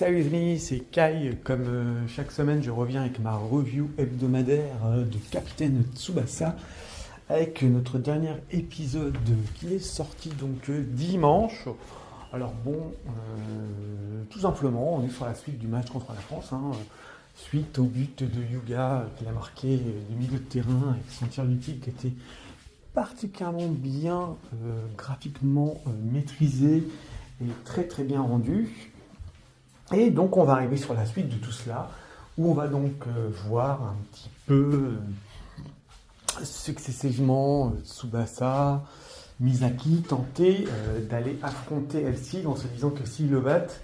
Salut les amis, c'est Kai. Comme chaque semaine, je reviens avec ma review hebdomadaire de Capitaine Tsubasa avec notre dernier épisode qui est sorti donc dimanche. Alors bon, tout simplement, on est sur la suite du match contre la France, suite au but de Yuga qu'il a marqué du milieu de terrain avec son tir du type qui était particulièrement bien graphiquement maîtrisé et très très bien rendu. Et donc on va arriver sur la suite de tout cela, où on va donc voir un petit peu successivement Tsubasa, Misaki tenter d'aller affronter Elsie en se disant que s'ils le battent,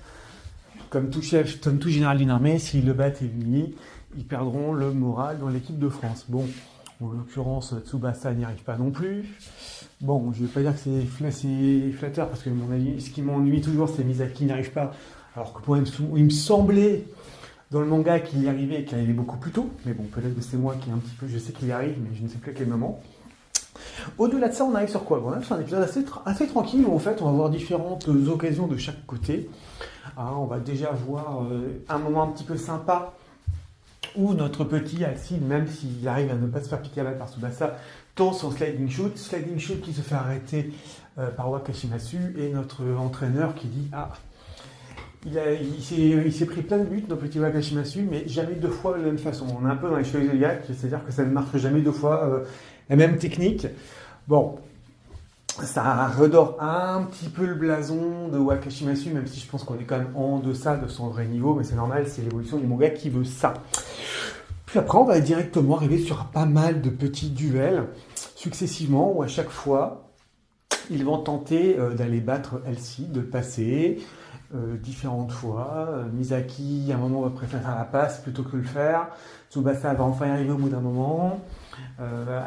comme tout chef, comme tout général d'une armée, s'ils le battent et l'unient, ils perdront le moral dans l'équipe de France. Bon, en l'occurrence, Tsubasa n'y arrive pas non plus. Bon, je ne vais pas dire que c'est flatteur, parce que mon avis, ce qui m'ennuie toujours, c'est Misaki n'y arrive pas. Alors que il me semblait dans le manga qu'il y arrivait et qu'il arrivait beaucoup plus tôt. Mais bon, peut-être que c'est moi qui un petit peu, je sais qu'il y arrive, mais je ne sais plus à quel moment. Au-delà de ça, on arrive sur quoi? Bon, là, c'est un épisode assez tranquille où en fait, on va voir différentes occasions de chaque côté. On va déjà voir un moment un petit peu sympa où notre petit Alcide, même s'il arrive à ne pas se faire piquer à balle par Tsubasa, tente son sliding shoot qui se fait arrêter par Wakashimasu et notre entraîneur qui dit il s'est pris plein de buts, notre petit Wakashimasu, mais jamais deux fois de la même façon. On est un peu dans les cheveux zodiaques, c'est-à-dire que ça ne marche jamais deux fois la même technique. Bon, ça redore un petit peu le blason de Wakashimasu, même si je pense qu'on est quand même en deçà de son vrai niveau, mais c'est normal, c'est l'évolution du manga qui veut ça. Puis après, on va directement arriver sur pas mal de petits duels successivement, où à chaque fois, ils vont tenter d'aller battre Elsie, de le passer. Différentes fois. Misaki, à un moment, va préférer faire la passe plutôt que le faire. Tsubasa va enfin y arriver au bout d'un moment.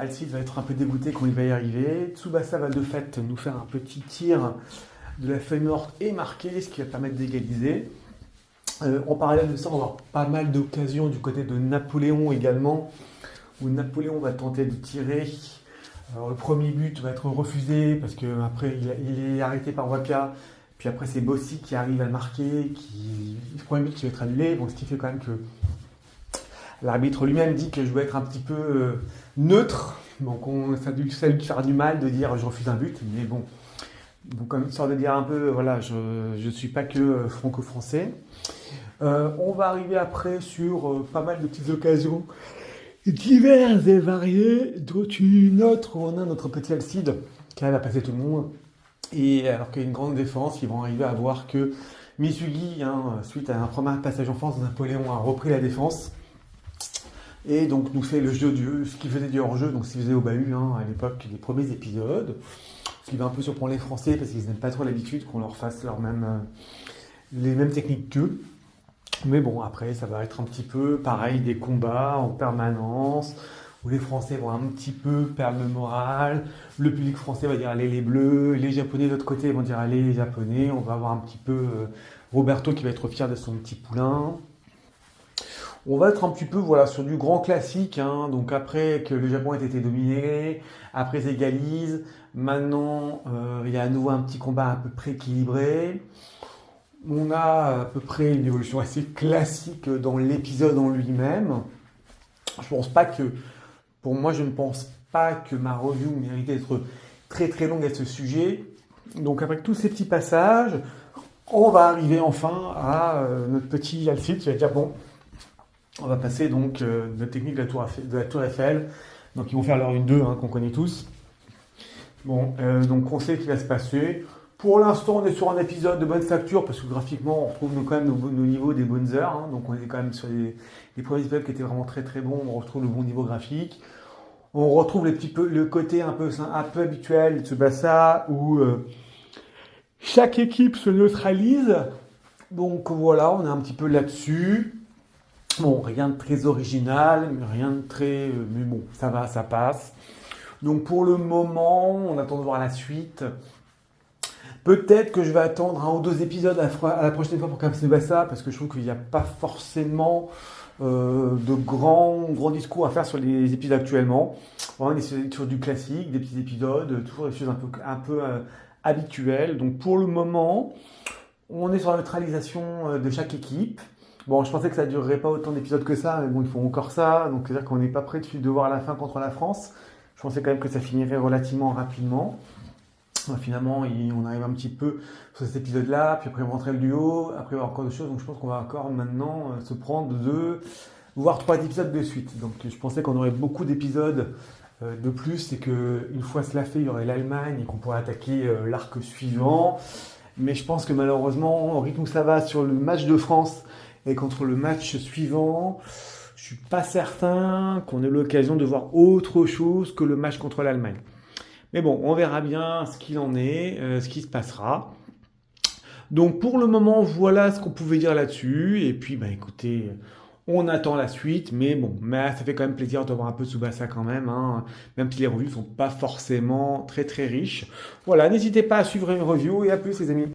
Alcide va être un peu dégoûté quand il va y arriver. Tsubasa va de fait nous faire un petit tir de la feuille morte et marquer, ce qui va permettre d'égaliser. En parallèle de ça, on va avoir pas mal d'occasions du côté de Napoléon également, où Napoléon va tenter de tirer. Alors, le premier but va être refusé parce qu'après il est arrêté par Waka. Puis après, c'est Bossy qui arrive à le marquer, le premier but qui va être annulé. Donc, ce qui fait quand même que l'arbitre lui-même dit que je dois être un petit peu neutre. Donc, ça a dû faire du mal de dire je refuse un but. Mais bon, donc, comme une sorte de dire un peu, voilà, je ne suis pas que franco-français. On va arriver après sur pas mal de petites occasions diverses et variées, dont une autre où on a notre petit Alcide qui arrive à passer tout le monde. Et alors qu'il y a une grande défense, ils vont arriver à voir que Misugi, suite à un premier passage en force, Napoléon a repris la défense. Et donc nous fait le jeu ce qu'il faisait du hors-jeu, donc ce qu'il faisait au bahut à l'époque des premiers épisodes. Ce qui va un peu surprendre les Français parce qu'ils n'aiment pas trop l'habitude qu'on leur fasse les mêmes techniques qu'eux. Mais bon, après, ça va être un petit peu pareil, des combats en permanence, où les Français vont un petit peu perdre le moral, le public français va dire allez les Bleus, les Japonais de l'autre côté vont dire allez les Japonais, on va avoir un petit peu Roberto qui va être fier de son petit poulain. On va être un petit peu sur du grand classique, donc après que le Japon ait été dominé, après ils égalisent, maintenant il y a à nouveau un petit combat à peu près équilibré. On a à peu près une évolution assez classique dans l'épisode en lui-même. Pour moi, je ne pense pas que ma review mérite d'être très très longue à ce sujet. Donc avec tous ces petits passages, on va arriver enfin à notre petit Alcide qui va dire bon, on va passer donc notre technique de la tour Eiffel. Donc ils vont faire leur 1-2 qu'on connaît tous. Bon, donc on sait ce qui va se passer. Pour l'instant, on est sur un épisode de bonne facture parce que graphiquement, on retrouve quand même nos niveaux des bonnes heures. Donc on est quand même sur les premiers épisodes qui étaient vraiment très très bons. On retrouve le bon niveau graphique. On retrouve le côté un peu habituel de Tsubasa où chaque équipe se neutralise. Donc voilà, on est un petit peu là-dessus. Bon, rien de très original, mais rien de très... mais bon, ça va, ça passe. Donc pour le moment, on attend de voir la suite. Peut-être que je vais attendre 1 ou 2 épisodes à la prochaine fois pour Capitaine Tsubasa, parce que je trouve qu'il n'y a pas forcément de grands discours à faire sur les épisodes actuellement. On est sur du classique, des petits épisodes, toujours des choses un peu habituelles. Donc pour le moment, On est sur la neutralisation de chaque équipe. Bon, je pensais que ça ne durerait pas autant d'épisodes que ça, mais bon, ils font encore ça. Donc, c'est-à-dire qu'on n'est pas prêt de voir la fin contre la France. Je pensais quand même que ça finirait relativement rapidement. Finalement, on arrive un petit peu sur cet épisode-là, puis après on rentrait le duo, après il y aura encore d'autres choses. Donc, je pense qu'on va encore maintenant se prendre 2, voire 3 épisodes de suite. Donc, je pensais qu'on aurait beaucoup d'épisodes de plus et qu'une fois cela fait, il y aurait l'Allemagne et qu'on pourrait attaquer l'arc suivant. Mais je pense que malheureusement, au rythme où ça va sur le match de France et contre le match suivant, je suis pas certain qu'on ait l'occasion de voir autre chose que le match contre l'Allemagne. Mais bon, on verra bien ce qu'il en est, ce qui se passera. Donc pour le moment, voilà ce qu'on pouvait dire là-dessus. Et puis, bah écoutez, on attend la suite. Mais bon, ça fait quand même plaisir de voir un peu Tsubasa quand même, hein, même si les revues ne sont pas forcément très très riches. Voilà, n'hésitez pas à suivre une review et à plus les amis.